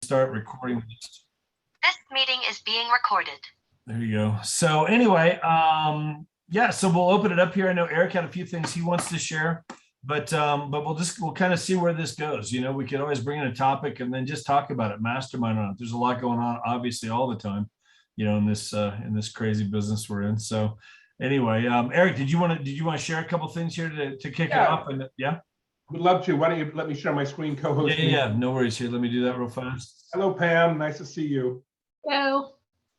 start recording this. This meeting is being recorded. There you go. So anyway, yeah, so we'll open it up here. I know Eric had a few things he wants to share, but we'll kind of see where this goes. You know, we could always bring in a topic and then just talk about it, mastermind on it. There's a lot going on, obviously, all the time, you know, in this crazy business we're in. So anyway, Eric, did you want to share a couple things here to kick it off? And yeah. Would love to. Why don't you let me share my screen, co-host? Yeah, no worries. Here, let me do that real fast. Hello, Pam. Nice to see you. Hello.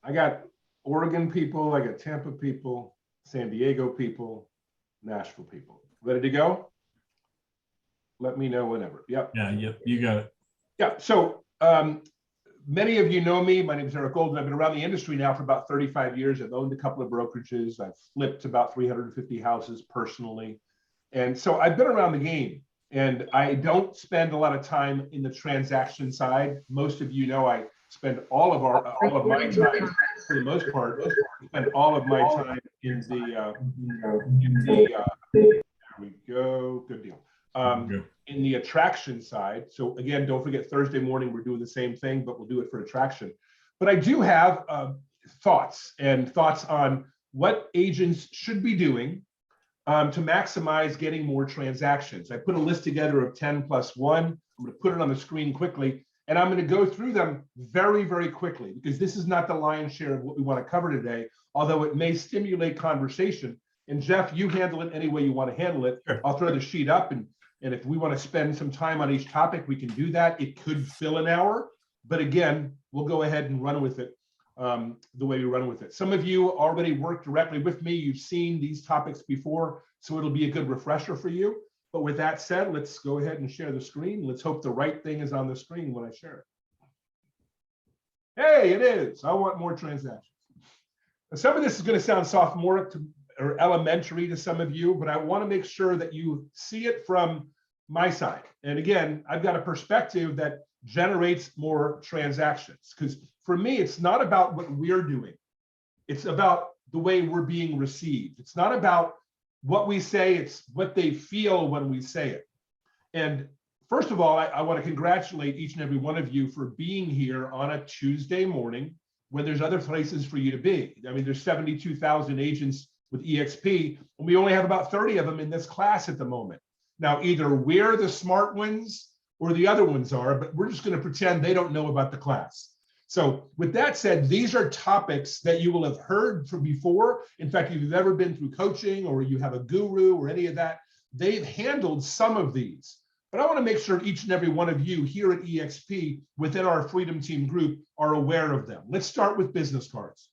I got Oregon people, I got Tampa people, San Diego people, Nashville people. Ready to go? Let me know whenever. Yep. Yeah, you got it. Yeah. So many of you know me. My name is Eric Golden. I've been around the industry now for about 35 years. I've owned a couple of brokerages. I've flipped about 350 houses personally. And so I've been around the game. And I don't spend a lot of time in the transaction side. Most of you know I spend all of my time, for the most part, spend all of my time in there we go, good deal. In the attraction side. So again, don't forget Thursday morning, we're doing the same thing, but we'll do it for attraction. But I do have thoughts on what agents should be doing to maximize getting more transactions. I put a list together of 10 plus 1. I'm going to put it on the screen quickly, and I'm going to go through them very, very quickly because this is not the lion's share of what we want to cover today, although it may stimulate conversation. And Jeff, you handle it any way you want to handle it. Sure. I'll throw the sheet up, and if we want to spend some time on each topic, we can do that. It could fill an hour, but again, we'll go ahead and run with it the way we run with it. Some of you already work directly with me. You've seen these topics before, so it'll be a good refresher for you. But with that said, let's go ahead and share the screen. Let's hope the right thing is on the screen when I share it. Hey, it is. I want more transactions. Now, some of this is going to sound sophomoric or elementary to some of you, but I want to make sure that you see it from my side. And again, I've got a perspective that generates more transactions, because for me, it's not about what we're doing. It's about the way we're being received. It's not about what we say, it's what they feel when we say it. And first of all, I want to congratulate each and every one of you for being here on a Tuesday morning when there's other places for you to be. I mean, there's 72,000 agents with EXP, and we only have about 30 of them in this class at the moment. Now, either we're the smart ones or the other ones are, but we're just going to pretend they don't know about the class. So with that said, these are topics that you will have heard from before. In fact, if you've ever been through coaching or you have a guru or any of that, they've handled some of these. But I want to make sure each and every one of you here at EXP within our Freedom Team group are aware of them. Let's start with business cards.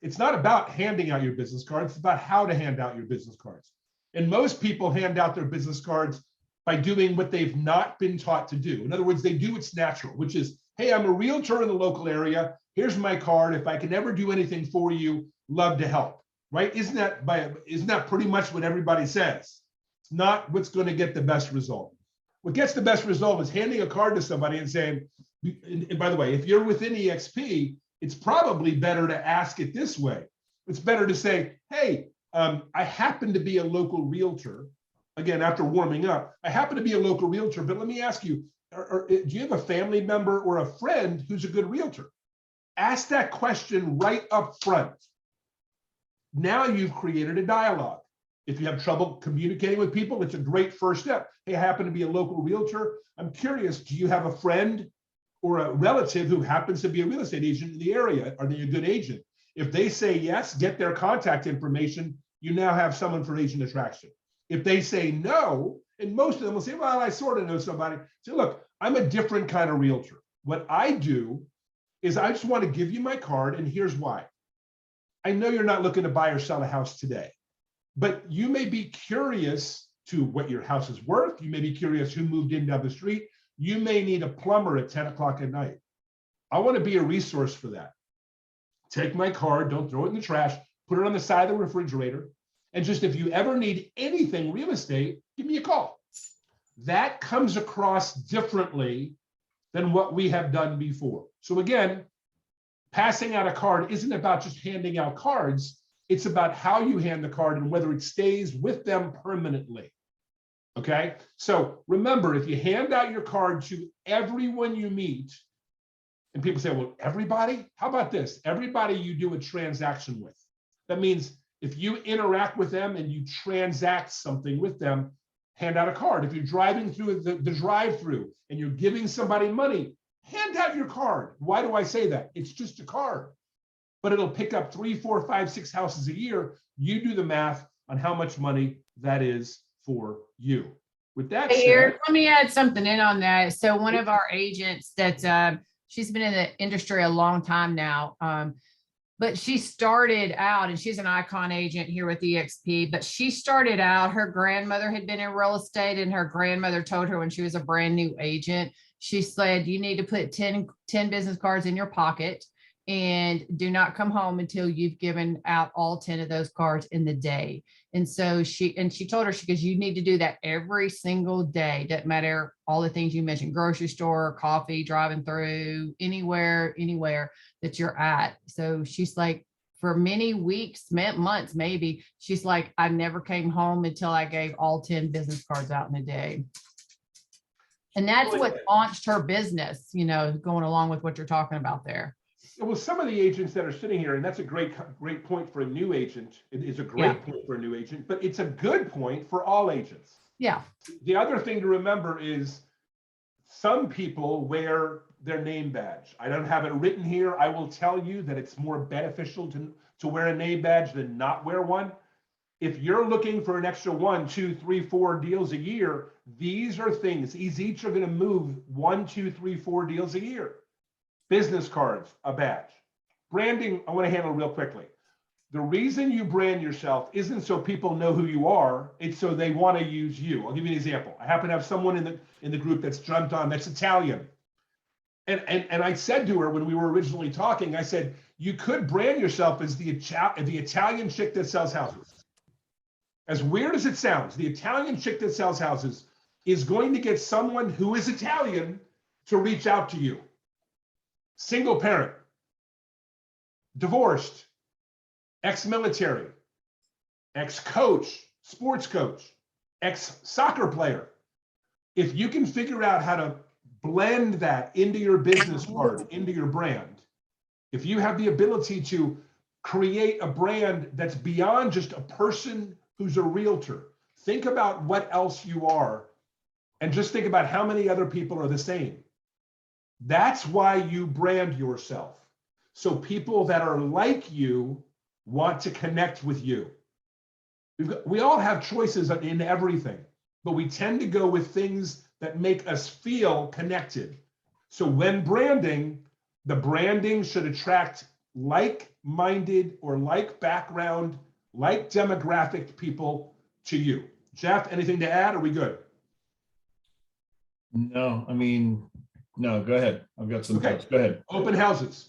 It's not about handing out your business cards, it's about how to hand out your business cards. And most people hand out their business cards by doing what they've not been taught to do. In other words, they do what's natural, which is, hey, I'm a realtor in the local area. Here's my card. If I can ever do anything for you, love to help, right? Isn't that pretty much what everybody says? It's not what's going to get the best result. What gets the best result is handing a card to somebody and saying, and by the way, if you're within EXP, it's probably better to ask it this way. It's better to say, hey, I happen to be a local realtor. Again, after warming up, I happen to be a local realtor, but let me ask you, do you have a family member or a friend who's a good realtor? Ask that question right up front. Now you've created a dialogue. If you have trouble communicating with people, it's a great first step. Hey, I happen to be a local realtor. I'm curious, do you have a friend or a relative who happens to be a real estate agent in the area? Are they a good agent? If they say yes, get their contact information. You now have someone for agent attraction. If they say no, and most of them will say, well, I sort of know somebody. Say, look, I'm a different kind of realtor. What I do is I just want to give you my card, and here's why. I know you're not looking to buy or sell a house today, but you may be curious to what your house is worth. You may be curious who moved in down the street. You may need a plumber at 10 o'clock at night. I want to be a resource for that. Take my card, don't throw it in the trash, put it on the side of the refrigerator. And just if you ever need anything real estate, give me a call. That comes across differently than what we have done before. So again, passing out a card isn't about just handing out cards. It's about how you hand the card and whether it stays with them permanently. Okay, so remember, if you hand out your card to everyone you meet, And people say, well, everybody? How about this? Everybody you do a transaction with. That means if you interact with them and you transact something with them, hand out a card. If you're driving through the drive-through and you're giving somebody money, hand out your card. Why do I say that? It's just a card, but it'll pick up 3, 4, 5, 6 houses a year. You do the math on how much money that is for you. With that said, Here, let me add something in on that. So one of our agents that she's been in the industry a long time now, but she started out, and she's an icon agent here with EXP, but she started out, her grandmother had been in real estate, and her grandmother told her when she was a brand new agent, she said, you need to put 10 business cards in your pocket and do not come home until you've given out all 10 of those cards in the day. And so she told her, she goes, you need to do that every single day. Doesn't matter all the things you mentioned, grocery store, coffee, driving through, anywhere that you're at. So she's like, for many weeks, months, maybe, she's like, I never came home until I gave all 10 business cards out in a day. And that's what launched her business, you know, going along with what you're talking about there. well, some of the agents that are sitting here, and that's a great point for a new agent. It is a great point for a new agent, but it's a good point for all agents. Yeah. The other thing to remember is some people wear their name badge. I don't have it written here. I will tell you that it's more beneficial to wear a name badge than not wear one. If you're looking for an extra 1, 2, 3, 4 deals a year, these are things. These each are going to move 1, 2, 3, 4 deals a year. Business cards, a badge. Branding, I want to handle real quickly. The reason you brand yourself isn't so people know who you are, it's so they want to use you. I'll give you an example. I happen to have someone in the group that's jumped on that's Italian. And I said to her when we were originally talking, I said, you could brand yourself as the Italian chick that sells houses. As weird as it sounds, the Italian chick that sells houses is going to get someone who is Italian to reach out to you. Single parent, divorced, ex-military, ex-coach, sports coach, ex-soccer player. If you can figure out how to blend that into your business card, into your brand, if you have the ability to create a brand that's beyond just a person who's a realtor, think about what else you are and just think about how many other people are the same. That's why you brand yourself. So people that are like you want to connect with you. We all have choices in everything, but we tend to go with things that make us feel connected. So when branding, the branding should attract like-minded or like background, like demographic people to you. Jeff, anything to add? Are we good? No, I mean, no, go ahead. I've got some thoughts. Go ahead. Open houses.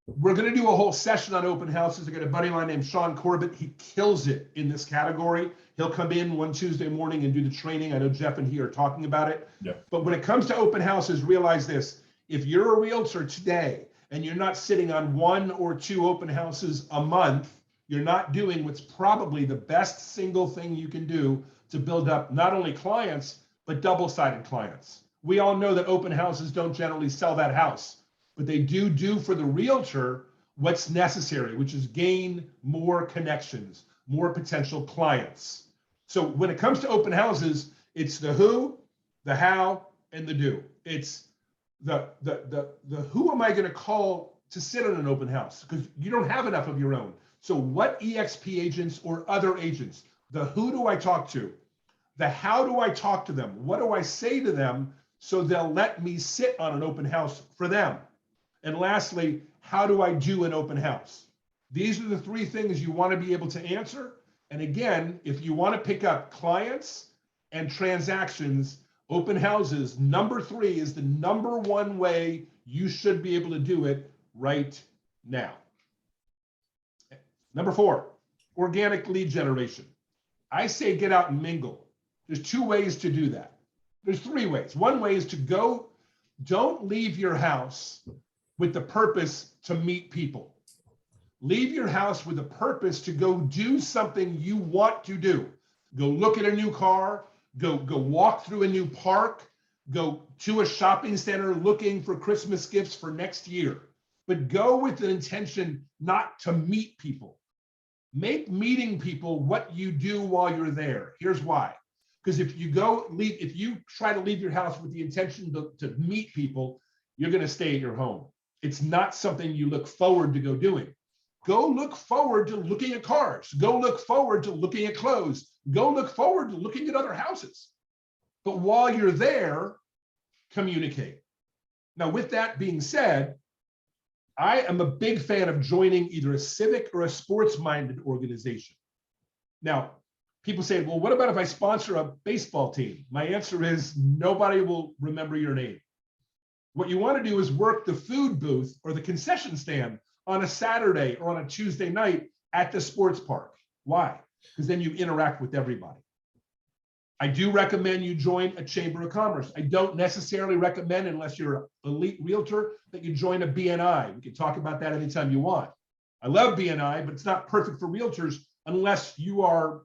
We're going to do a whole session on open houses. I got a buddy of mine named Sean Corbett. He kills it in this category. He'll come in one Tuesday morning and do the training. I know Jeff and he are talking about it. Yeah. But when it comes to open houses, realize this. If you're a realtor today and you're not sitting on 1 or 2 open houses a month, you're not doing what's probably the best single thing you can do to build up not only clients, but double-sided clients. We all know that open houses don't generally sell that house, but they do for the realtor what's necessary, which is gain more connections, more potential clients. So when it comes to open houses, it's the who, the how, and the do. It's the who am I going to call to sit on an open house? Because you don't have enough of your own. So what EXP agents or other agents, the who do I talk to? The how do I talk to them? What do I say to them so they'll let me sit on an open house for them? And lastly, how do I do an open house? These are the 3 things you want to be able to answer. And again, if you want to pick up clients and transactions, open houses, number 3 is the number 1 way you should be able to do it right now. Number 4, organic lead generation. I say get out and mingle. There's 2 ways to do that. There's 3 ways. One way is to go, don't leave your house with the purpose to meet people. Leave your house with a purpose to go do something you want to do. Go look at a new car, go walk through a new park, go to a shopping center looking for Christmas gifts for next year, but go with an intention not to meet people. Make meeting people what you do while you're there. Here's why. Because if you try to leave your house with the intention to meet people, you're going to stay at your home. It's not something you look forward to go doing. Go look forward to looking at cars. Go look forward to looking at clothes. Go look forward to looking at other houses. But while you're there, communicate. Now, with that being said, I am a big fan of joining either a civic or a sports-minded organization. Now, people say, well, what about if I sponsor a baseball team? My answer is nobody will remember your name. What you want to do is work the food booth or the concession stand on a Saturday or on a Tuesday night at the sports park. Why? Because then you interact with everybody. I do recommend you join a chamber of commerce. I don't necessarily recommend, unless you're an elite realtor, that you join a BNI. We can talk about that anytime you want. I love BNI, but it's not perfect for realtors unless you are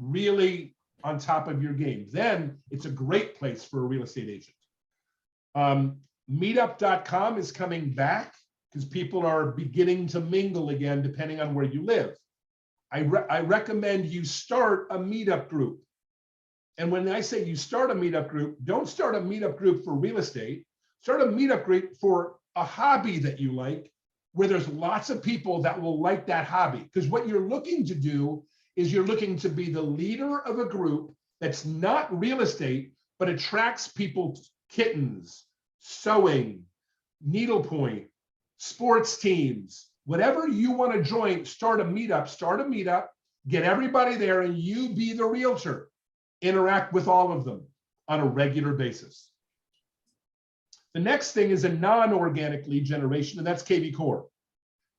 really on top of your game. Then it's a great place for a real estate agent. Meetup.com is coming back because people are beginning to mingle again, depending on where you live. I recommend you start a meetup group. And when I say you start a meetup group, don't start a meetup group for real estate. Start a meetup group for a hobby that you like, where there's lots of people that will like that hobby. Because what you're looking to do is you're looking to be the leader of a group that's not real estate, but attracts people to kittens, sewing, needlepoint, sports teams, whatever you want to join. Start a meetup, get everybody there, and you be the realtor. Interact with all of them on a regular basis. The next thing is a non-organic lead generation, and that's KV Core.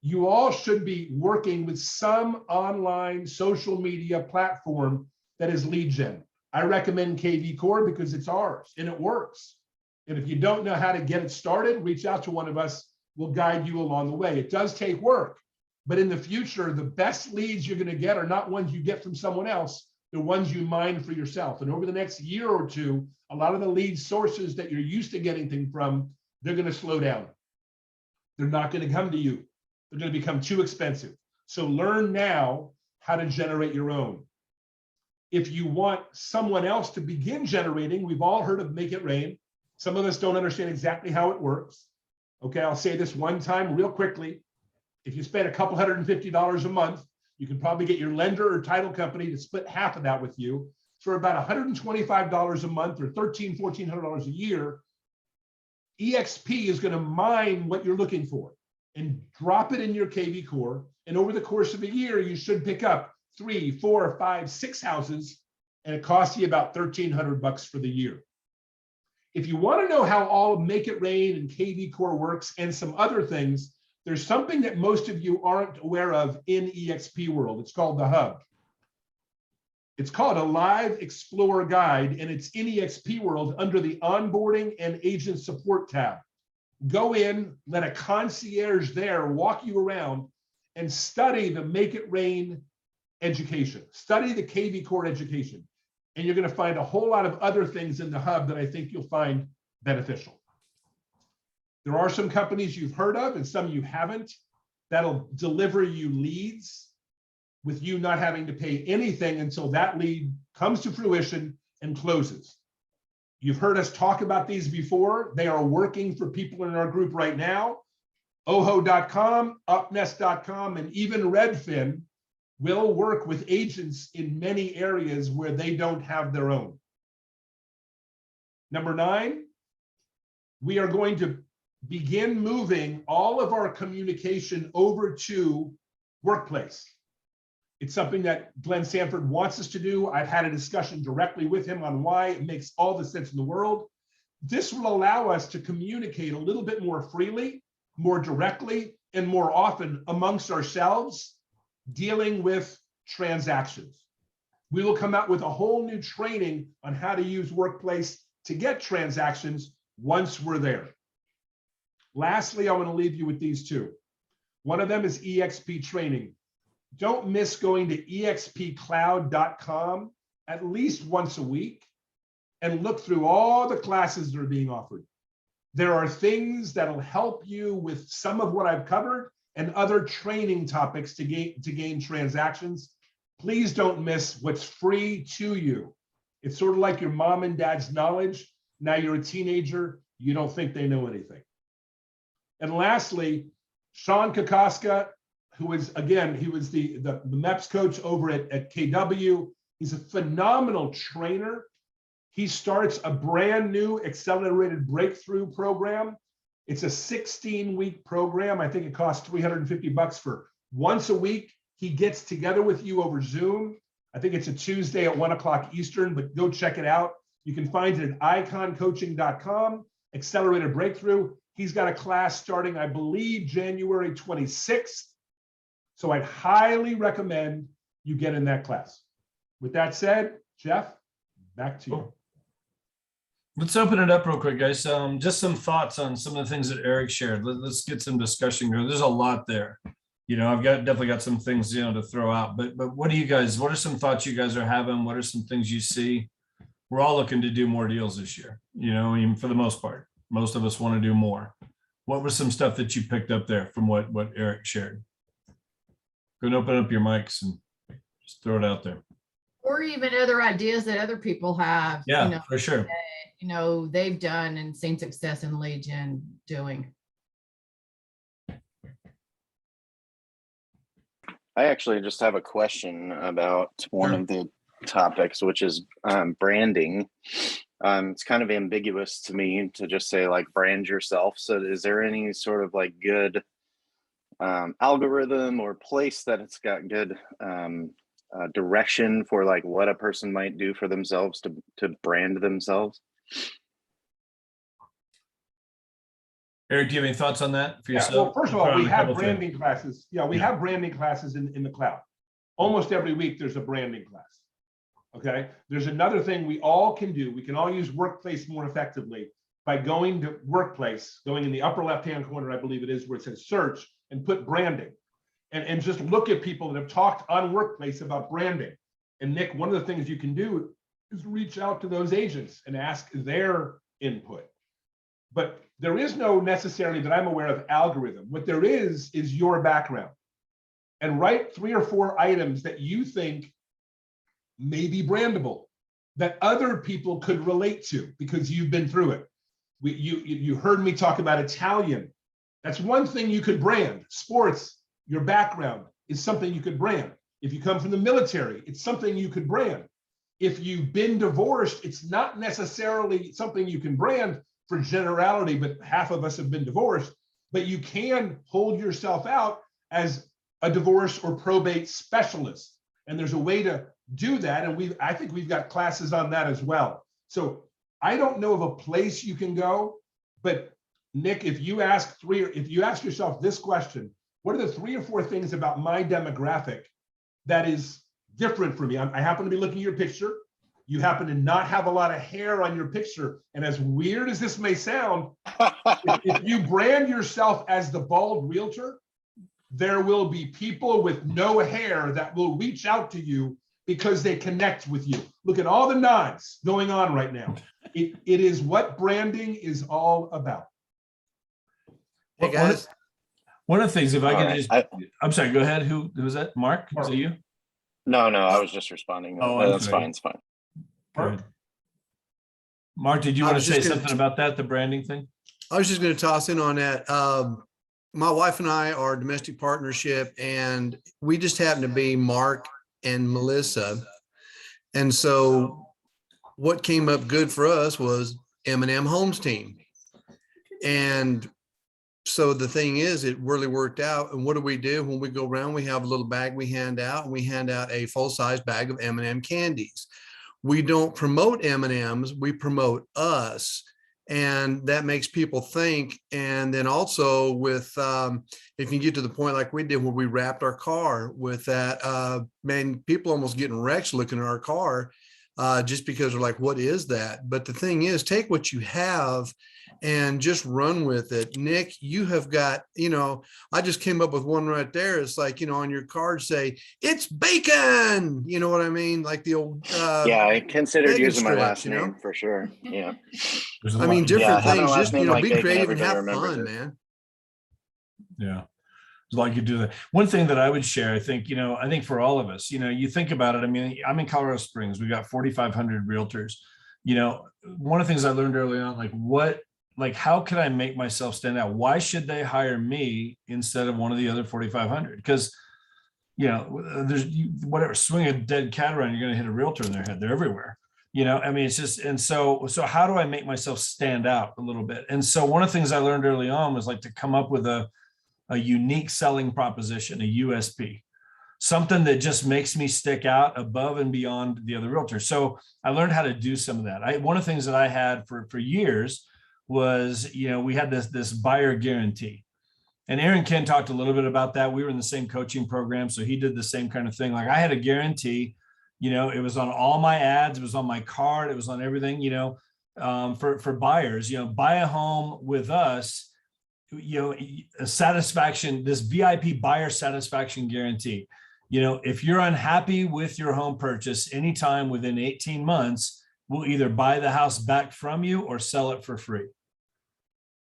You all should be working with some online social media platform that is lead gen. I recommend KV Core because it's ours and it works. And if you don't know how to get it started, reach out to one of us. We'll guide you along the way. It does take work, but in the future, the best leads you're going to get are not ones you get from someone else. The ones you mine for yourself. And over the next year or two, a lot of the lead sources that you're used to getting things from, they're going to slow down. They're not going to come to you. They're going to become too expensive. So learn now how to generate your own. If you want someone else to begin generating, we've all heard of Make It Rain. Some of us don't understand exactly how it works. Okay, I'll say this one time real quickly. If you spend a couple $150 a month, you can probably get your lender or title company to split half of that with you for about $125 a month or $1,300, $1,400 a year. EXP is going to mine what you're looking for and drop it in your KV Core. And over the course of a year, you should pick up 3, 4, 5, 6 houses, and it costs you about $1,300 for the year. If you want to know how all of Make It Rain and KV Core works and some other things, there's something that most of you aren't aware of in EXP world. It's called the Hub. It's called a Live Explorer Guide, and it's in EXP world under the Onboarding and Agent Support tab. Go in, let a concierge there walk you around and study the Make It Rain education. Study the KV Core education. And you're going to find a whole lot of other things in the Hub that I think you'll find beneficial. There are some companies you've heard of and some you haven't that'll deliver you leads with you not having to pay anything until that lead comes to fruition and closes. You've heard us talk about these before. They are working for people in our group right now. Oho.com, upnest.com, and even Redfin will work with agents in many areas where they don't have their own. Number 9, we are going to begin moving all of our communication over to Workplace. It's something that Glenn Sanford wants us to do. I've had a discussion directly with him on why it makes all the sense in the world. This will allow us to communicate a little bit more freely, more directly, and more often amongst ourselves, dealing with transactions. We will come out with a whole new training on how to use Workplace to get transactions once we're there. Lastly, I want to leave you with these two. One of them is EXP training. Don't miss going to expcloud.com at least once a week and look through all the classes that are being offered. There are things that'll help you with some of what I've covered and other training topics to gain transactions. Please don't miss what's free to you. It's sort of like your mom and dad's knowledge. Now you're a teenager, you don't think they know anything. And lastly, Sean Kokoska, who is, again, he was the MEPS coach over at KW. He's a phenomenal trainer. He starts a brand new accelerated breakthrough program. It's a 16-week program. I think it costs $350 for once a week. He gets together with you over Zoom. I think it's a Tuesday at 1 o'clock Eastern, but go check it out. You can find it at iconcoaching.com, Accelerated Breakthrough. He's got a class starting, I believe, January 26th. So I'd highly recommend you get in that class. With that said, Jeff, back to you. Let's open it up real quick, guys. Just some thoughts on some of the things that Eric shared. Let's get some discussion going. There's a lot there. You know, I've definitely got some things, you know, to throw out, but what are some thoughts you guys are having? What are some things you see? We're all looking to do more deals this year, you know, even for the most part. Most of us want to do more. What was some stuff that you picked up there from what Eric shared? Go and open up your mics and just throw it out there. Or even other ideas that other people have. Yeah, you know, for sure. that, you know, they've done and seen success in Legion doing. I actually just have a question about one of the topics, which is branding. It's kind of ambiguous to me to just say like brand yourself. So is there any sort of like good algorithm or place that it's got good direction for like what a person might do for themselves to brand themselves? Eric, do you have any thoughts on that for yourself? Yeah, well, first of all, we Probably a have couple branding things. classes. Yeah, we have branding classes in the cloud. Almost every week there's a branding class. Okay. There's another thing we all can do. We can all use Workplace more effectively by going to Workplace, going in the upper left-hand corner, I believe it is, where it says search, and put branding. And just look at people that have talked on Workplace about branding. And Nick, one of the things you can do is reach out to those agents and ask their input. But there is no necessarily that I'm aware of algorithm. What there is your background. And write 3 or 4 items that you think may be brandable, that other people could relate to because you've been through it. You heard me talk about Italian. That's one thing you could brand. Sports, your background is something you could brand. If you come from the military, it's something you could brand. If you've been divorced, it's not necessarily something you can brand for generality, but half of us have been divorced, but you can hold yourself out as a divorce or probate specialist. And there's a way to do that. And I think we've got classes on that as well. So I don't know of a place you can go, but Nick, if you ask yourself this question, what are the 3 or 4 things about my demographic that is different for me? I happen to be looking at your picture. You happen to not have a lot of hair on your picture. And as weird as this may sound, if you brand yourself as the bald realtor, there will be people with no hair that will reach out to you because they connect with you. Look at all the nods going on right now. It is what branding is all about. Hey guys, One of the things, if I All can right. just, I'm sorry, go ahead. Who was that? Mark? Was it you? No, I was just responding. Oh, I'm That's sorry. fine. It's fine. Go ahead. Mark, did you I want to was say just gonna- something about that, the branding thing? I was just going to toss in on that. My wife and I are a domestic partnership, and we just happen to be Mark and Melissa. And so what came up good for us was M&M Homes team. And so the thing is, it really worked out. And what do? When we go around, we have a little bag we hand out, and we hand out a full-size bag of M&M candies. We don't promote M&Ms, we promote us. And that makes people think. And then also with, if you get to the point like we did when we wrapped our car with that, man, people almost getting wrecked looking at our car just because they're like, what is that? But the thing is, take what you have and just run with it. Nick, you have got, I just came up with one right there. It's like, on your card, say, it's bacon. You know what I mean? Like the old, Yeah, I considered bacon using my strips, last name for sure. Yeah. There's a I lot mean, to- different having a things, last just, name like be bacon, creative and everybody have remembers fun, it. man. Yeah. Like you do that. One thing that I would share, I think for all of us, you think about it. I mean, I'm in Colorado Springs. We got 4,500 realtors. One of the things I learned early on, how can I make myself stand out? Why should they hire me instead of one of the other 4,500? Because, there's whatever, swing a dead cat around, you're going to hit a realtor in their head. They're everywhere. I mean, it's just, and so how do I make myself stand out a little bit? And so one of the things I learned early on was to come up with a unique selling proposition, a USP, something that just makes me stick out above and beyond the other realtors. So I learned how to do some of that. One of the things that I had for years was, we had this buyer guarantee. And Aaron Ken talked a little bit about that. We were in the same coaching program, so he did the same kind of thing. I had a guarantee, it was on all my ads, it was on my card, it was on everything, for buyers, buy a home with us, a satisfaction, this VIP buyer satisfaction guarantee. If you're unhappy with your home purchase anytime within 18 months, we'll either buy the house back from you or sell it for free.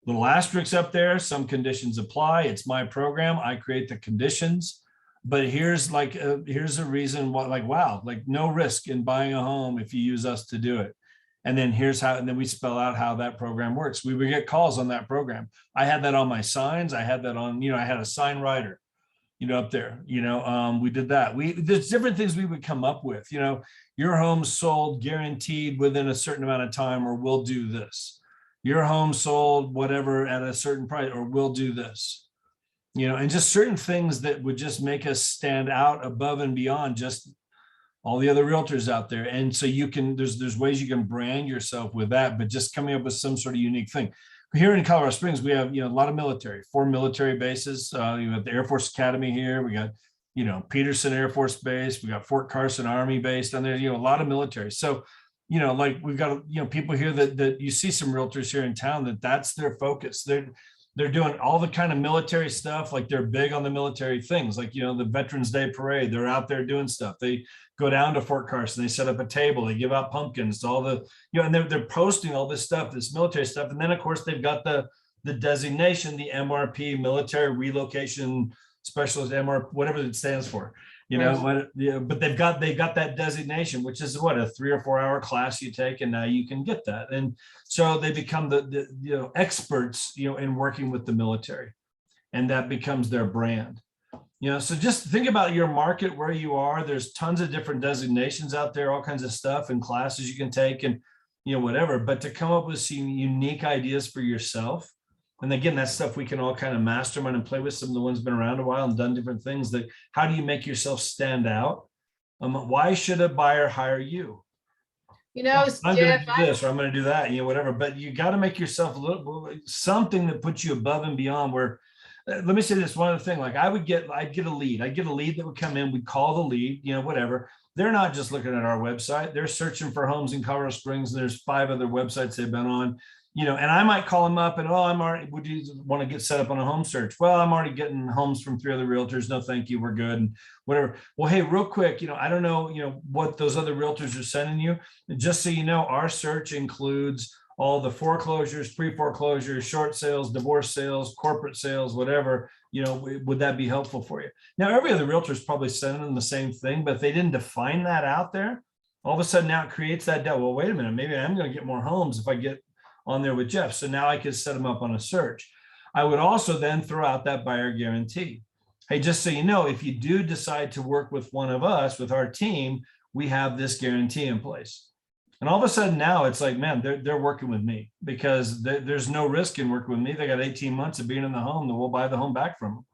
Little asterisks up there, some conditions apply. It's my program. I create the conditions, but here's a reason why, wow, no risk in buying a home if you use us to do it. And then here's how, and then we spell out how that program works. We would get calls on that program. I had that on my signs. I had that on, I had a sign writer, up there, we did that. There's different things we would come up with, your home's sold guaranteed within a certain amount of time, or we'll do this. Your home sold whatever at a certain price, or we'll do this, and just certain things that would just make us stand out above and beyond just all the other realtors out there. And so there's ways you can brand yourself with that, but just coming up with some sort of unique thing. Here in Colorado Springs, we have, a lot of military, 4 military bases. You have the Air Force Academy here. We got, Peterson Air Force Base. We got Fort Carson Army Base down there, a lot of military. So, we've got, people here that you see some realtors here in town that's their focus. They're doing all the kind of military stuff. They're big on the military things, the Veterans Day Parade. They're out there doing stuff. They go down to Fort Carson. They set up a table. They give out pumpkins to all the, and they're posting all this stuff, this military stuff. And then of course they've got the designation, the MRP, Military Relocation Specialist, whatever it stands for. But they've got that designation, which is a 3 or 4 hour class you take, and now you can get that. And so they become the experts, in working with the military, and that becomes their brand. So just think about your market, where you are. There's tons of different designations out there, all kinds of stuff and classes you can take, and whatever. But to come up with some unique ideas for yourself. And again, that's stuff we can all kind of mastermind and play with. Some of the ones been around a while and done different things. How do you make yourself stand out? Why should a buyer hire you? I'm going to do this, or I'm going to do that, whatever. But you got to make yourself something that puts you above and beyond. Where, let me say this one other thing. I'd get a lead. I'd get a lead that would come in. We'd call the lead, whatever. They're not just looking at our website. They're searching for homes in Colorado Springs. There's 5 other websites they've been on. And I might call them up and, would you want to get set up on a home search? Well, I'm already getting homes from 3 other realtors. No, thank you. We're good. And whatever. Well, hey, real quick, I don't know, what those other realtors are sending you. Just so you know, our search includes all the foreclosures, pre-foreclosures, short sales, divorce sales, corporate sales, whatever, would that be helpful for you? Now, every other realtor is probably sending them the same thing, but if they didn't define that out there, all of a sudden now it creates that doubt. Well, wait a minute, maybe I'm going to get more homes if I get on there with Jeff. So now I could set them up on a search. I would also then throw out that buyer guarantee. Hey, just so you know, if you do decide to work with one of us, with our team, we have this guarantee in place. And all of a sudden now it's like, man, they're working with me because there's no risk in working with me. They got 18 months of being in the home, that we'll buy the home back from them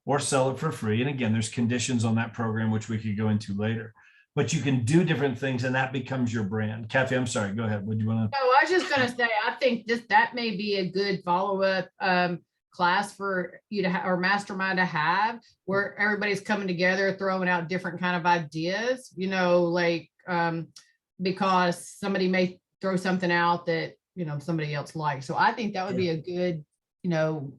or sell it for free. And again, there's conditions on that program, which we could go into later. But you can do different things, and that becomes your brand. Kathy, I'm sorry. Go ahead. What do you want to? No, I was just going to say, I think that may be a good follow-up class for you to or mastermind to have, where everybody's coming together, throwing out different kind of ideas, because somebody may throw something out that, somebody else likes. So I think that would be a good,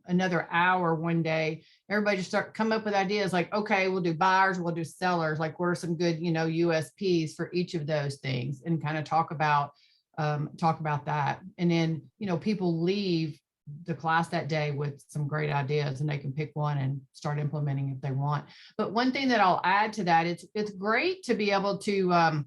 another hour one day. Everybody just come up with ideas like, okay, we'll do buyers, we'll do sellers. Like, what are some good, USPs for each of those things, and kind of talk about that. And then, people leave the class that day with some great ideas, and they can pick one and start implementing if they want. But one thing that I'll add to that, it's great to be able to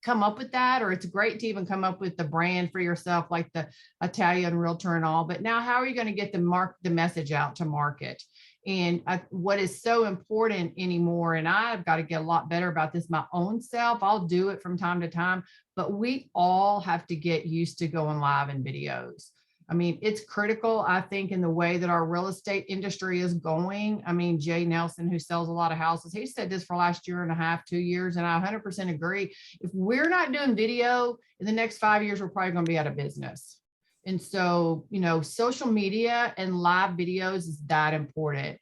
come up with that, or it's great to even come up with the brand for yourself, like the Italian realtor and all. But now, how are you going to get the message out to market? And what is so important anymore, and I've got to get a lot better about this my own self. I'll do it from time to time, but we all have to get used to going live in videos. I mean, it's critical, I think, in the way that our real estate industry is going. I mean, Jay Nelson, who sells a lot of houses, he said this for last year and a half, 2 years, and I 100% agree. If we're not doing video in the next 5 years, we're probably going to be out of business. And so, social media and live videos is that important.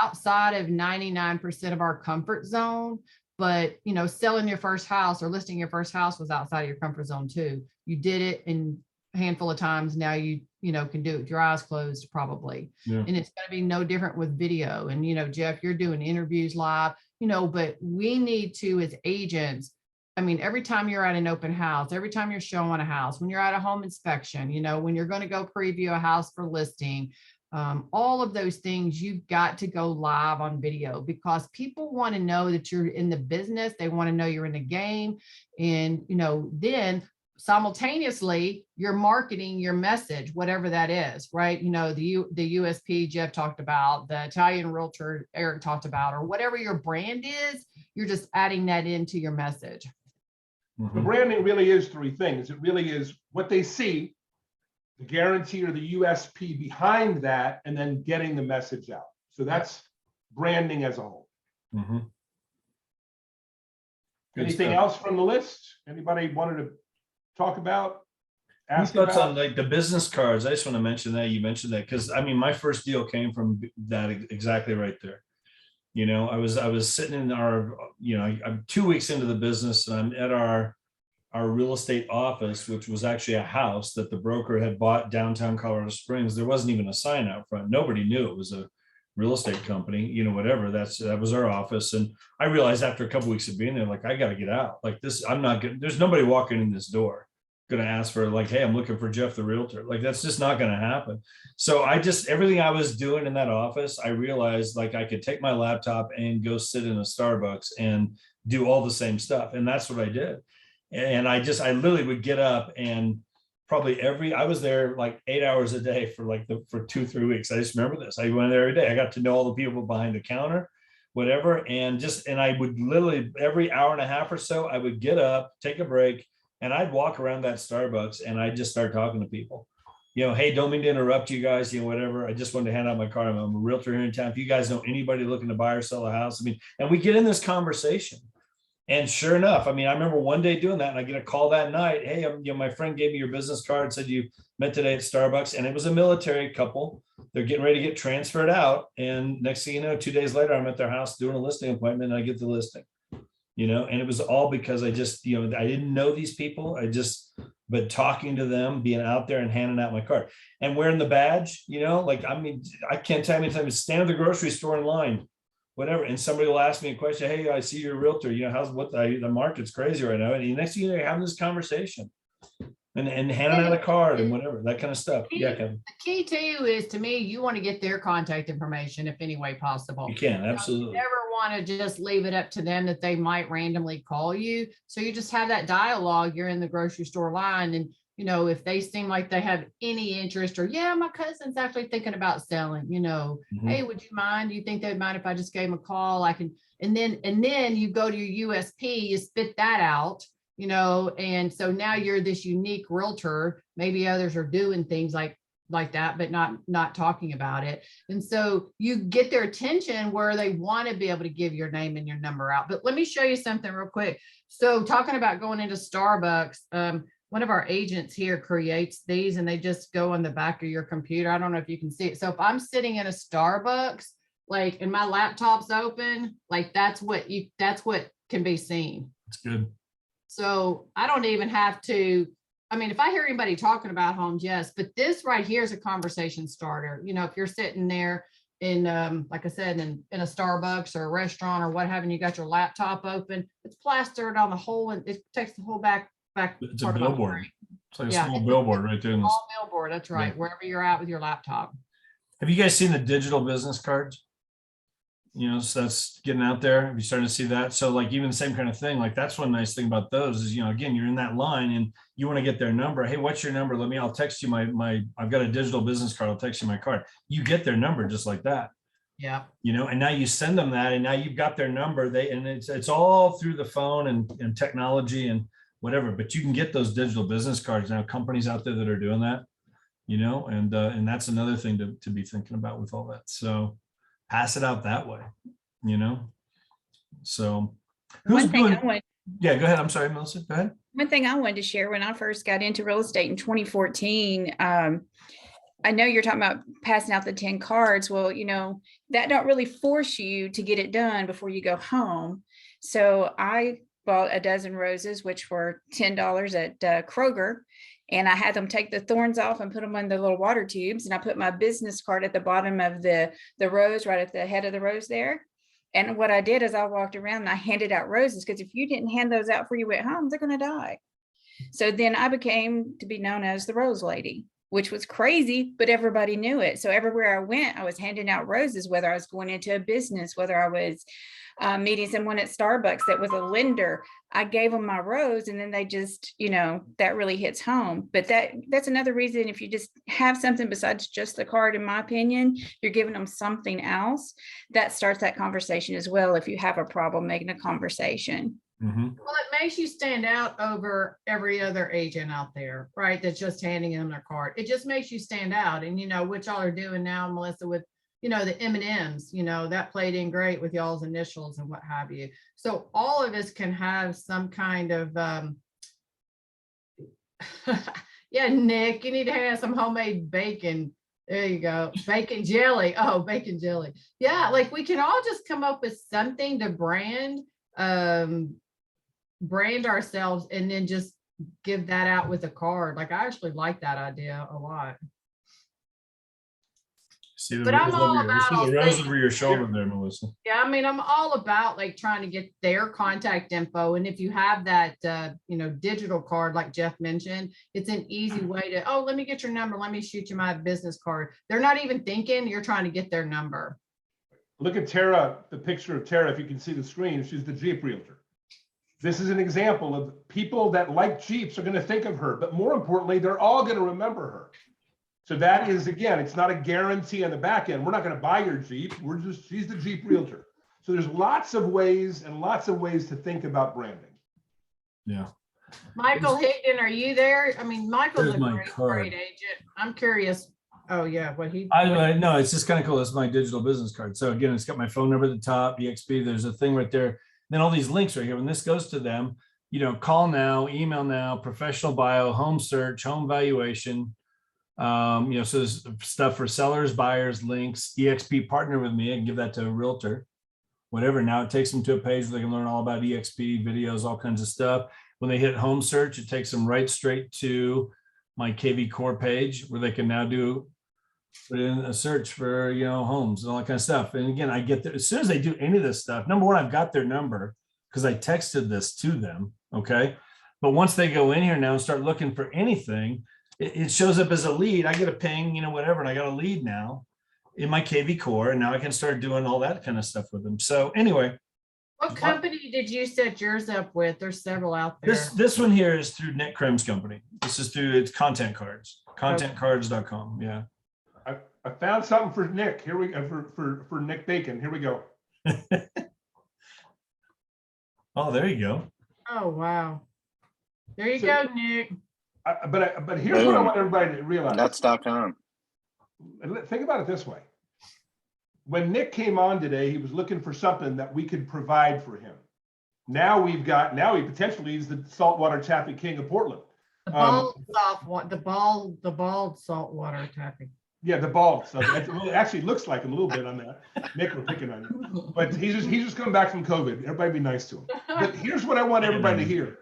Outside of 99% of our comfort zone, but, selling your first house or listing your first house was outside of your comfort zone too. You did it in handful of times. Now you can do it with your eyes closed, probably. Yeah. And it's going to be no different with video. And Jeff, you're doing interviews live, but we need to, as agents, I mean, every time you're at an open house, every time you're showing a house, when you're at a home inspection, when you're going to go preview a house for listing, all of those things, you've got to go live on video, because people want to know that you're in the business. They want to know you're in the game. And, then simultaneously, you're marketing your message, whatever that is, right? The USP Jeff talked about, the Italian realtor Eric talked about, or whatever your brand is, you're just adding that into your message. The branding really is three things. It really is what they see, the guarantee or the USP behind that, and then getting the message out. So that's branding as a whole. Mm-hmm. Anything else from the list? Anybody wanted to talk about? Ask thoughts on like the business cards. I just want to mention that you mentioned that, because I mean, my first deal came from that exactly right there. I was sitting in our, I'm 2 weeks into the business, and I'm at our real estate office, which was actually a house that the broker had bought downtown Colorado Springs. There wasn't even a sign out front. Nobody knew it was a real estate company, whatever. That was our office. And I realized after a couple of weeks of being there, like, I got to get out. Like this, I'm not good. There's nobody walking in this door going to ask for like, hey, I'm looking for Jeff the realtor. Like, that's just not going to happen. So everything I was doing in that office, I realized like I could take my laptop and go sit in a Starbucks and do all the same stuff. And that's what I did. And I literally would get up, and probably I was there like 8 hours a day for 2-3 weeks. I just remember this. I went there every day. I got to know all the people behind the counter, whatever. And I would literally every hour and a half or so, I would get up, take a break, and I'd walk around that Starbucks and I'd just start talking to people. Hey, don't mean to interrupt you guys, whatever. I just wanted to hand out my card. I'm a realtor here in town. If you guys know anybody looking to buy or sell a house, and we get in this conversation. And sure enough, I remember one day doing that, and I get a call that night. Hey, my friend gave me your business card, said you met today at Starbucks, and it was a military couple. They're getting ready to get transferred out. And next thing you know, 2 days later, I'm at their house doing a listing appointment, and I get the listing, and it was all because I just, I didn't know these people. But talking to them, being out there and handing out my card and wearing the badge, I can't tell you how many times stand at the grocery store in line, whatever, and somebody will ask me a question. Hey, I see you're a realtor. The market's crazy right now. And the next thing you're having this conversation and handing out a card and whatever, that kind of stuff. Yeah, Kevin. The key to you is, to me, you want to get their contact information if any way possible. You can, absolutely. You never want to just leave it up to them that they might randomly call you. So you just have that dialogue. You're in the grocery store line, and if they seem like they have any interest, or my cousin's actually thinking about selling, hey, would you mind? Do you think they'd mind if I just gave them a call? I can, and then you go to your USP, you spit that out, and so now you're this unique realtor. Maybe others are doing things like that, but not talking about it. And so you get their attention where they want to be able to give your name and your number out. But let me show you something real quick. So talking about going into Starbucks, one of our agents here creates these, and they just go on the back of your computer. I don't know if you can see it. So if I'm sitting in a Starbucks, and my laptop's open, that's what can be seen. That's good. So I don't even have to, I mean, if I hear anybody talking about homes, yes, but this right here is a conversation starter. You know, if you're sitting there in, like I said, in a Starbucks or a restaurant or what have you, got your laptop open, it's plastered on the whole, and it takes the whole back. It's a part of the billboard. screen. It's like a Yeah, small it's a billboard right there. Small billboard, that's right, Yeah. wherever you're at with your laptop. Have you guys seen the digital business cards? You know, so that's getting out there. Have you starting to see that? So like even the same kind of thing, like that's one nice thing about those is, you know, again, you're in that line and you want to get their number. Hey, what's your number? I'll text you I've got a digital business card. I'll text you my card. You get their number just like that. Yeah. You know, and now you send them that and now you've got their number. And it's all through the phone and technology and whatever, but you can get those digital business cards now, companies out there that are doing that, you know, and that's another thing to be thinking about with all that. So pass it out that way, you know? So who's doing, yeah, go ahead. I'm sorry, Melissa, go ahead. One thing I wanted to share when I first got into real estate in 2014, I know you're talking about passing out the 10 cards. Well, you know, that don't really force you to get it done before you go home. So I bought a dozen roses, which were $10 at Kroger. And I had them take the thorns off and put them in the little water tubes. And I put my business card at the bottom of the rose, right at the head of the rose there. And what I did is I walked around and I handed out roses, because if you didn't hand those out for you at home, they're going to die. So then I became to be known as the Rose Lady, which was crazy, but everybody knew it. So everywhere I went, I was handing out roses, whether I was going into a business, whether I was meeting someone at Starbucks that was a lender. I gave them my rose, and then they just, you know, that really hits home. But that's another reason, if you just have something besides just the card, in my opinion, you're giving them something else that starts that conversation as well. If you have a problem making a conversation. Mm-hmm. Well, it makes you stand out over every other agent out there, right? That's just handing them their card. It just makes you stand out. And, you know, what y'all are doing now, Melissa, with, you know, the M&Ms, you know, that played in great with y'all's initials and what have you. So all of us can have some kind of, yeah, Nick, you need to have some homemade bacon. There you go. Bacon jelly. Oh, bacon jelly. Yeah. Like we can all just come up with something to brand ourselves and then just give that out with a card. Like I actually like that idea a lot. See the But rose I'm all over your, about see the rose like- over your shoulder there, Melissa. Yeah, I mean, I'm all about like trying to get their contact info. And if you have that, you know, digital card, like Jeff mentioned, it's an easy way to, oh, let me get your number. Let me shoot you my business card. They're not even thinking, you're trying to get their number. Look at Tara, the picture of Tara, if you can see the screen. She's the Jeep realtor. This is an example of people that like Jeeps are going to think of her, but more importantly, they're all going to remember her. So that is, again, it's not a guarantee on the back end. We're not going to buy your Jeep. She's the Jeep realtor. So there's lots of ways to think about branding. Yeah. Michael Higdon, are you there? I mean, Michael's There's a my great, card. great agent. I'm curious. Oh yeah, what he? I know it's just kind of cool. It's my digital business card. So again, it's got my phone number at the top, EXP. There's a thing right there. Then all these links right here. When this goes to them, you know, call now, email now, professional bio, home search, home valuation. You know, so there's stuff for sellers, buyers, links, EXP partner with me. I can give that to a realtor, whatever. Now it takes them to a page where they can learn all about EXP videos, all kinds of stuff. When they hit home search, it takes them right straight to my KV Core page where they can now put in a search for, you know, homes and all that kind of stuff. And again, I get that as soon as they do any of this stuff, number one, I've got their number because I texted this to them. Okay. But once they go in here now and start looking for anything, it shows up as a lead. I get a ping, you know, whatever. And I got a lead now in my KV Core. And now I can start doing all that kind of stuff with them. So anyway. What company did you set yours up with? There's several out there. This one here is through Nick Krem's company. This is through its Content Cards, contentcards.com. Yeah. I found something for Nick. Here we go for Nick Bacon. Here we go. Oh, there you go. Oh, wow. There you go, Nick. But here's what I want everybody to realize. That's.com. Think about it this way. When Nick came on today, he was looking for something that we could provide for him. Now he potentially is the saltwater tapping king of Portland. The bald saltwater tapping. Yeah, the bald stuff. It actually looks like him a little bit on that. Nick, we're picking on you. But he's just coming back from COVID. Everybody be nice to him. But here's what I want everybody to hear.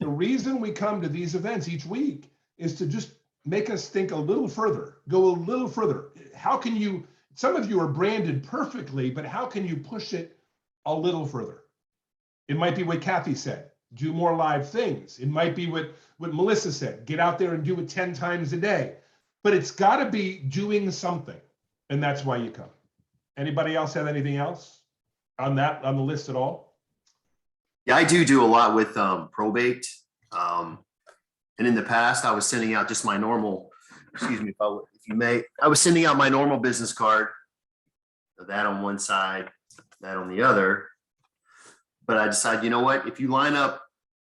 The reason we come to these events each week is to just make us think a little further, go a little further. How can you, some of you are branded perfectly, but how can you push it a little further? It might be what Kathy said, do more live things. It might be what Melissa said, get out there and do it 10 times a day. But it's got to be doing something. And that's why you come. Anybody else have anything else on that, on the list at all? Yeah, I do a lot with probate. And in the past, I was sending out just my normal, excuse me, if you may, I was sending out my normal business card, that on one side, that on the other. But I decided, you know what, if you line up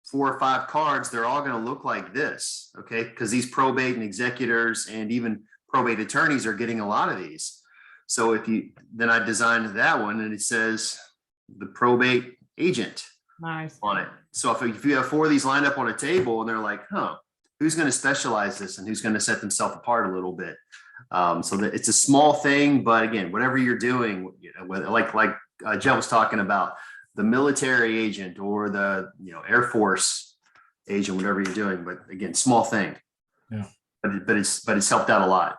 4 or 5 cards, they're all going to look like this, okay? Because these probate and executors and even probate attorneys are getting a lot of these. So then I designed that one and it says the probate agent Nice. on it. So if you have 4 of these lined up on a table and they're like, who's going to specialize this and who's going to set themselves apart a little bit? So that it's a small thing, but again, whatever you're doing, like Jen was talking about, the military agent or the Air Force agent, whatever you're doing, but again, small thing. Yeah. But it's helped out a lot.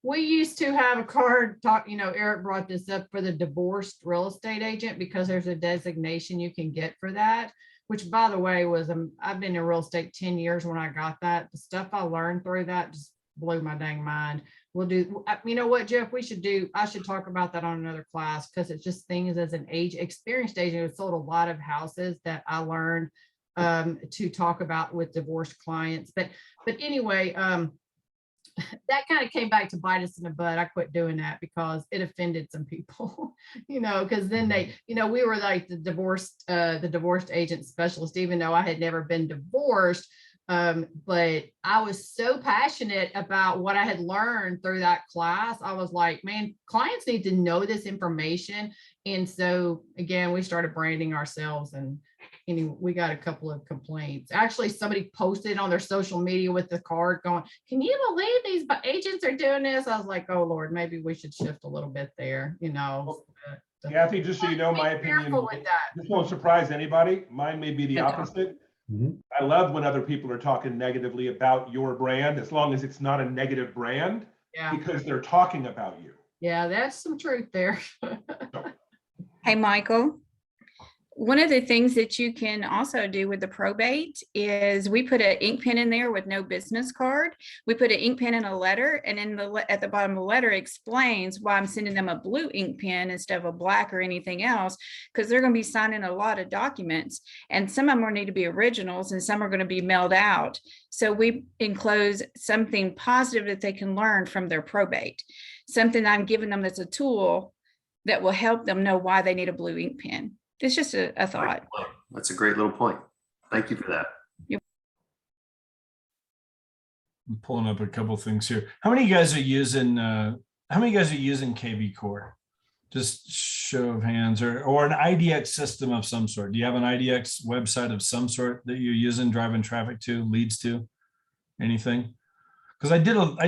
We used to have a card Eric brought this up for the divorced real estate agent because there's a designation you can get for that, which by the way was, I've been in real estate 10 years when I got that. The stuff I learned through that just blew my dang mind. We'll do, you know what, Jeff, I should talk about that on another class because it's just things as an experienced agent who sold a lot of houses that I learned to talk about with divorced clients. But anyway, that kind of came back to bite us in the butt. I quit doing that because it offended some people, because then we were like the divorced agent specialist, even though I had never been divorced. But I was so passionate about what I had learned through that class. I was like, man, clients need to know this information. And so again, we started branding ourselves and we got a couple of complaints. Actually, somebody posted on their social media with the card going, can you believe these agents are doing this? I was like, oh Lord, maybe we should shift a little bit there, Kathy, just so you know, my opinion, this won't surprise anybody. Mine may be the opposite. I love when other people are talking negatively about your brand, as long as it's not a negative brand, because they're talking about you. Yeah, that's some truth there. Hey, Michael. One of the things that you can also do with the probate is we put an ink pen in there with no business card. We put an ink pen in a letter, and at the bottom of the letter explains why I'm sending them a blue ink pen instead of a black or anything else, because they're going to be signing a lot of documents, and some of them will need to be originals and some are going to be mailed out. So we enclose something positive that they can learn from their probate, something I'm giving them that's a tool that will help them know why they need a blue ink pen. It's just a thought. That's a great little point. Thank you for that. I'm pulling up a couple things here. How many of you guys are using KV Core? Just show of hands, or an IDX system of some sort. Do you have an IDX website of some sort that you're using, driving traffic to, leads to, anything? Because I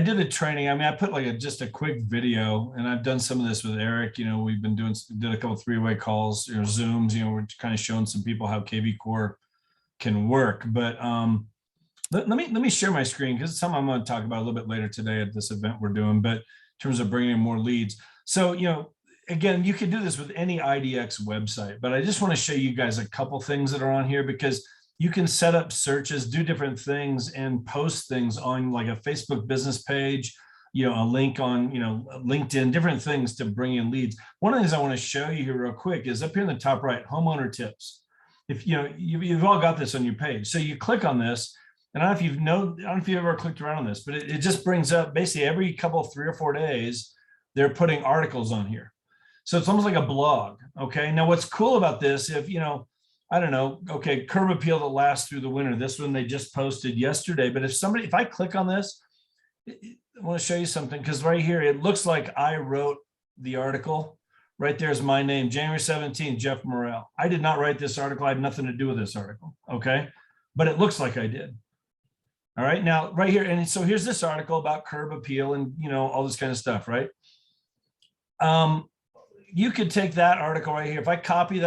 did a training. I mean, I put like just a quick video, and I've done some of this with Eric. We've been did a couple 3-way calls, Zooms. We're kind of showing some people how KV Core can work. But let me share my screen because it's something I'm going to talk about a little bit later today at this event we're doing. But in terms of bringing in more leads, so again, you can do this with any IDX website. But I just want to show you guys a couple things that are on here because you can set up searches, do different things, and post things on like a Facebook business page, a link on, LinkedIn, different things to bring in leads. One of the things I want to show you here real quick is up here in the top right, homeowner tips. If you've all got this on your page, so you click on this, and I don't know if you've ever clicked around on this, but it just brings up basically every couple, 3 or 4 days, they're putting articles on here. So it's almost like a blog. Okay. Now what's cool about this, if I don't know, okay, curb appeal that lasts through the winter. This one they just posted yesterday. But if I click on this, I want to show you something because right here, it looks like I wrote the article. Right there's my name, January 17th, Jeff Morrell. I did not write this article. I had nothing to do with this article. Okay. But it looks like I did. All right. Now right here. And so here's this article about curb appeal and, all this kind of stuff. Right. You could take that article right here. If I copy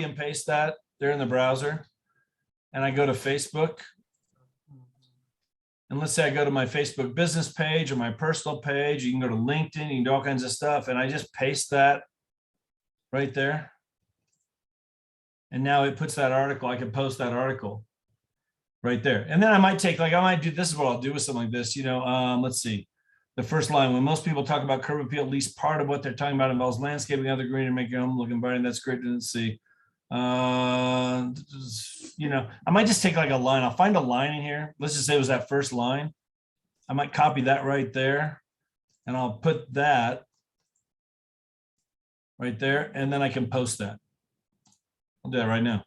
and paste that there in the browser, and I go to Facebook, and let's say I go to my Facebook business page or my personal page, you can go to LinkedIn, you can do all kinds of stuff, and I just paste that right there. And now it puts that article, I can post that article right there. And then I might take, like, I might do, this is what I'll do with something like this, let's see. The first line, when most people talk about curb appeal, at least part of what they're talking about involves landscaping, other green, and making your home look inviting. That's great. Let's see. I might just take like a line. I'll find a line in here. Let's just say it was that first line. I might copy that right there, and I'll put that right there, and then I can post that. I'll do that right now.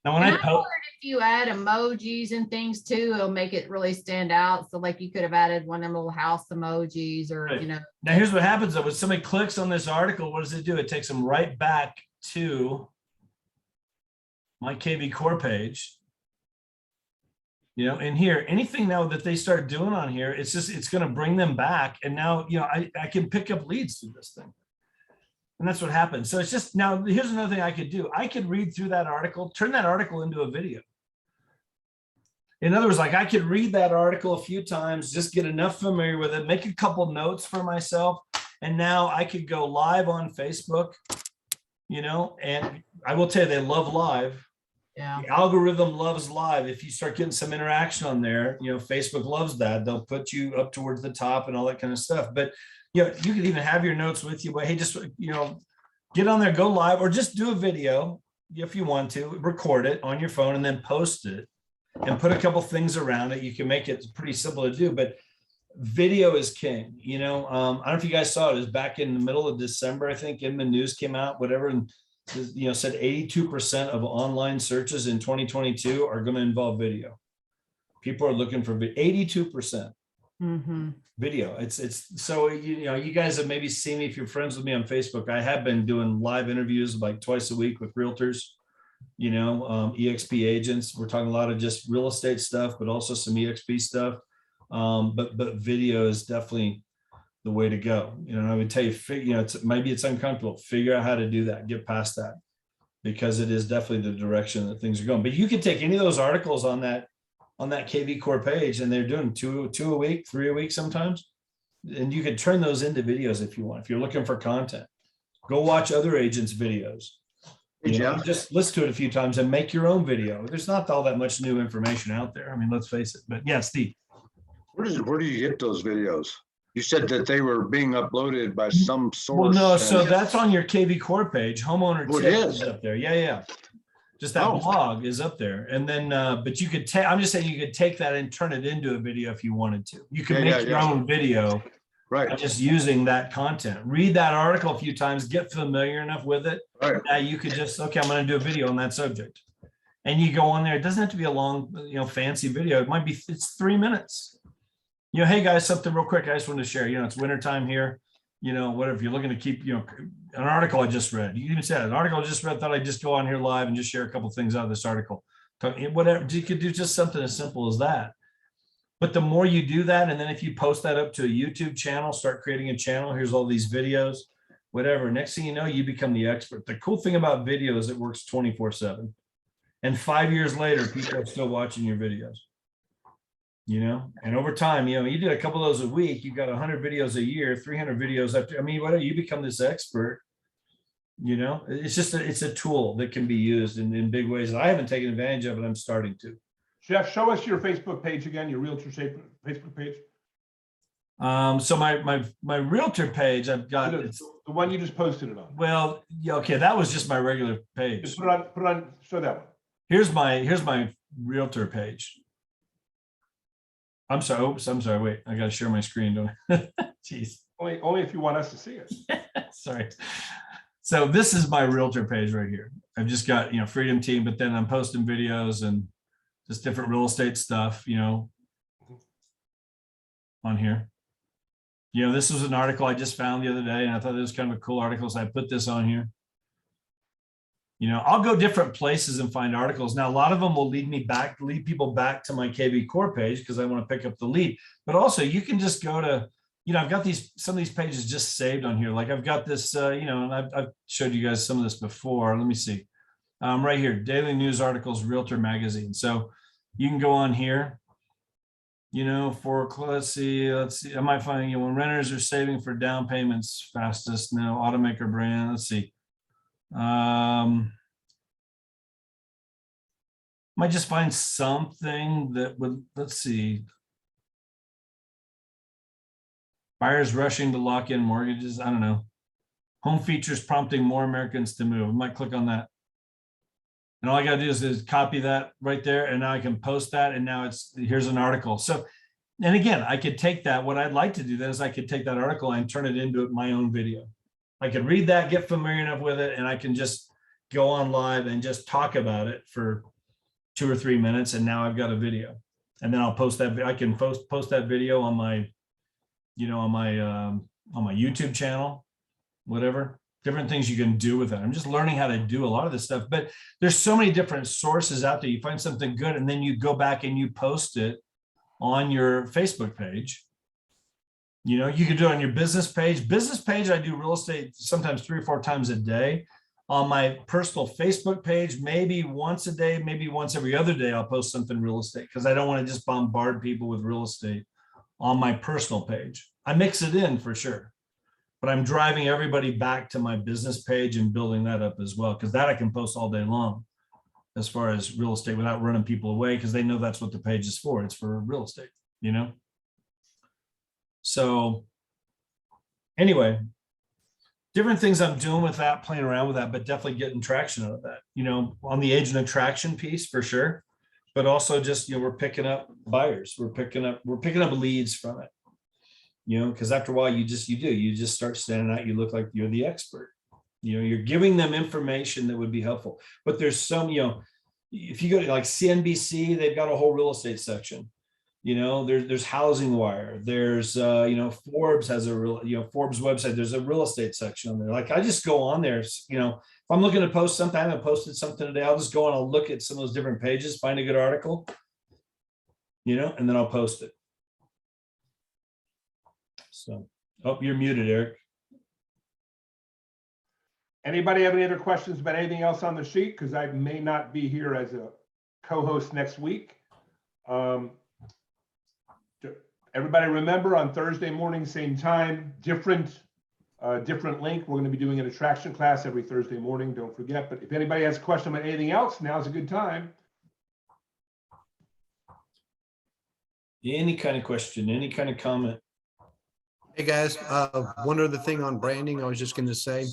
Now, when And I I post, wondered if you add emojis and things too, it'll make it really stand out. So like you could have added one of them little house emojis or, Right. you know. now here's what happens though. When somebody clicks on this article, what does it do? It takes them right back to my KV core page. In here, anything now that they start doing on here, it's going to bring them back. And now, I can pick up leads through this thing. And that's what happens. So it's just, now here's another thing I could do. I could read through that article, turn that article into a video. In other words, like I could read that article a few times, just get enough familiar with it, make a couple notes for myself. And now I could go live on Facebook, and I will tell you, they love live. Yeah. The algorithm loves live. If you start getting some interaction on there, Facebook loves that. They'll put you up towards the top and all that kind of stuff. But you could even have your notes with you, but hey, just, get on there, go live, or just do a video if you want to, record it on your phone and then post it and put a couple things around it. You can make it pretty simple to do, but video is king. I don't know if you guys saw it. It was back in the middle of December, I think, in the news came out, whatever, and said 82% of online searches in 2022 are going to involve video. People are looking for 82%. Mm-hmm. Video. It's so you guys have maybe seen me if you're friends with me on Facebook. I have been doing live interviews like twice a week with realtors, EXP agents. We're talking a lot of just real estate stuff, but also some EXP stuff. But video is definitely the way to go. I would tell you, maybe it's uncomfortable. Figure out how to do that. Get past that, because it is definitely the direction that things are going. But you can take any of those articles on that KV core page, and they're doing two a week, 3 a week sometimes. And you can turn those into videos if you want. If you're looking for content, go watch other agents' videos. Just listen to it a few times and make your own video. There's not all that much new information out there. I mean, let's face it. But yeah, Steve. Where do you get those videos? You said that they were being uploaded by some source. Well, no, so that's on your KV core page. Homeowner Oh, it tip is? is up there. Yeah. Just that blog is up there. And then, but you could take, I'm just saying you could take that and turn it into a video if you wanted to. You can make your own video by just using that content. Read that article a few times, get familiar enough with it. Right. Now you could just, okay, I'm going to do a video on that subject. And you go on there. It doesn't have to be a long, fancy video. It might be, it's 3 minutes. Hey guys, something real quick. I just wanted to share, it's wintertime here. Whatever, if you're looking to keep, an article I just read, you even said an article I just read, thought I'd just go on here live and just share a couple things out of this article. Whatever, you could do just something as simple as that. But the more you do that, and then if you post that up to a YouTube channel, start creating a channel, here's all these videos, whatever. Next thing you know, you become the expert. The cool thing about video is it works 24/7. And 5 years later, people are still watching your videos. And over time, you did a couple of those a week, you got 100 videos a year, 300 videos after, whatever, you become this expert. It's just, it's a tool that can be used in big ways. I haven't taken advantage of it. I'm starting to. Jeff, show us your Facebook page again, your realtor Facebook page. So my realtor page, I've got the one you just posted it on. Well, yeah, okay, that was just my regular page. Just put it on, show that one. Here's my realtor page. I'm sorry. Oops, I'm sorry. Wait, I got to share my screen, don't I? Jeez. Only if you want us to see it. Sorry. So this is my realtor page right here. I've just got, Freedom Team, but then I'm posting videos and just different real estate stuff, on here. This was an article I just found the other day, and I thought it was kind of a cool article, so I put this on here. I'll go different places and find articles. Now, a lot of them will lead people back to my KV core page because I want to pick up the lead. But also you can just go to, I've got some of these pages just saved on here. Like I've got this, and I've showed you guys some of this before. Let me see. Right here, daily news articles, Realtor Magazine. So you can go on here, for, let's see, I might find, when renters are saving for down payments fastest, no, automaker brand, let's see. Might just find something that would, let's see. Buyers rushing to lock in mortgages. I don't know. Home features prompting more Americans to move. I might click on that. And all I gotta do is copy that right there. And now I can post that. And now here's an article. So, and again, I could take that. What I'd like to do then is I could take that article and turn it into my own video. I could read that, get familiar enough with it, and I can just go on live and just talk about it for 2 or 3 minutes. And now I've got a video. And then I'll post that. I can post that video on my, on my YouTube channel, whatever. Different things you can do with it. I'm just learning how to do a lot of this stuff, but there's so many different sources out there. You find something good and then you go back and you post it on your Facebook page. You could do it on your business page. Business page, I do real estate sometimes 3 or 4 times a day. On my personal Facebook page, maybe once a day, maybe once every other day, I'll post something real estate because I don't want to just bombard people with real estate on my personal page. I mix it in for sure, but I'm driving everybody back to my business page and building that up as well, because that I can post all day long as far as real estate without running people away, because they know that's what the page is for. It's for real estate, So anyway, different things I'm doing with that, playing around with that, but definitely getting traction out of that, on the agent attraction piece for sure. But also just, we're picking up buyers, we're picking up leads from it, because after a while you just start standing out. You look like you're the expert, you're giving them information that would be helpful. But there's some, if you go to like CNBC, they've got a whole real estate section. There's Housing Wire. There's, Forbes has a real, Forbes website. There's a real estate section on there. Like I just go on there, if I'm looking to post something, I haven't posted something today, I'll just go and I'll look at some of those different pages, find a good article, and then I'll post it. So, oh, you're muted, Eric. Anybody have any other questions about anything else on the sheet? Because I may not be here as a co-host next week. Everybody remember, on Thursday morning, same time, different link. We're going to be doing an attraction class every Thursday morning. Don't forget. But if anybody has a question about anything else, now's a good time. Any kind of question, any kind of comment. Hey guys, one other thing on branding I was just going to say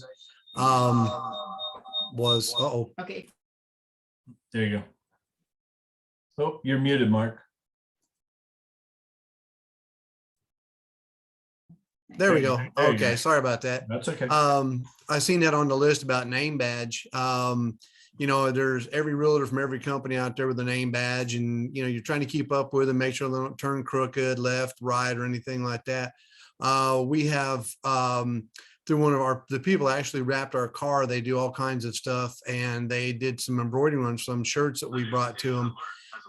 was, Okay. There you go. Oh, you're muted, Mark. there we go. There you Okay, go. sorry about that. That's okay. I seen that on the list about name badge. There's every realtor from every company out there with a name badge, and you're trying to keep up with them, make sure they don't turn crooked, left, right, or anything like that. We have through one of the people actually wrapped our car. They do all kinds of stuff, and they did some embroidery on some shirts that we brought to them.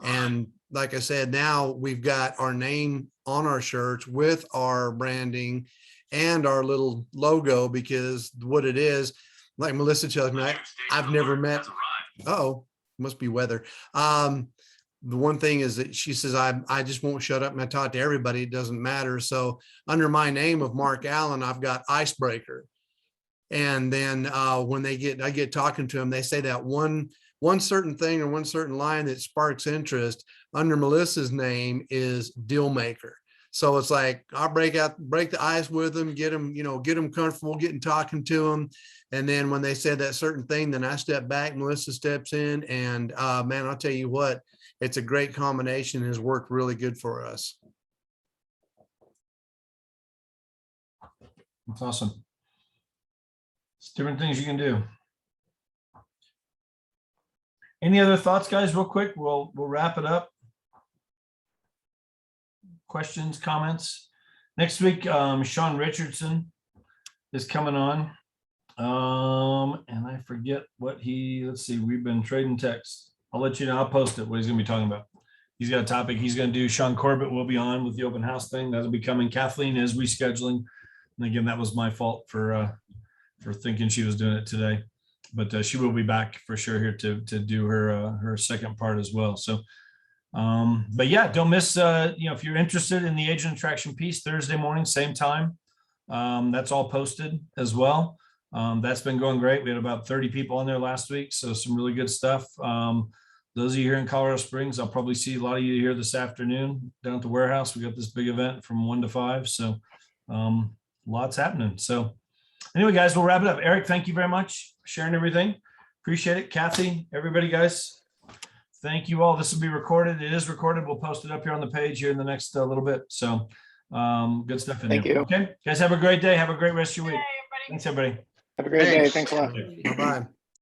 And like I said, now we've got our name on our shirts with our branding and our little logo, because what it is, like Melissa tells me, I've never met. Must be weather. The one thing is that she says, I just won't shut up and I talk to everybody. It doesn't matter. So under my name of Mark Allen, I've got Icebreaker. And then when I get talking to them, they say that one certain thing or one certain line that sparks interest under Melissa's name is Deal Maker. So it's like, I'll break the ice with them, get them comfortable, getting talking to them. And then when they said that certain thing, then I step back, Melissa steps in, and man, I'll tell you what, it's a great combination. It has worked really good for us. That's awesome. It's different things you can do. Any other thoughts, guys, real quick? We'll wrap it up. Questions, comments? Next week, Sean Richardson is coming on. And I forget what let's see, we've been trading texts. I'll let you know, I'll post it, what he's gonna be talking about. He's got a topic he's gonna do. Sean Corbett will be on with the open house thing. That'll be coming. Kathleen is rescheduling. And again, that was my fault for thinking she was doing it today. but she will be back for sure here to do her second part as well. So, but yeah, don't miss, if you're interested in the agent attraction piece, Thursday morning, same time. That's all posted as well. That's been going great. We had about 30 people on there last week, so some really good stuff. Those of you here in Colorado Springs, I'll probably see a lot of you here this afternoon down at the warehouse. We got this big event from 1 to 5, so lots happening. So anyway, guys, we'll wrap it up. Eric, thank you very much for sharing everything. Appreciate it. Kathy, everybody, guys, thank you all. This will be recorded. It is recorded. We'll post it up here on the page here in the next little bit. So good stuff in Thank there. you. Okay, guys, have a great day. Have a great rest of your week. Thanks, everybody. Have a great day. Thanks. Thanks a lot. Bye-bye.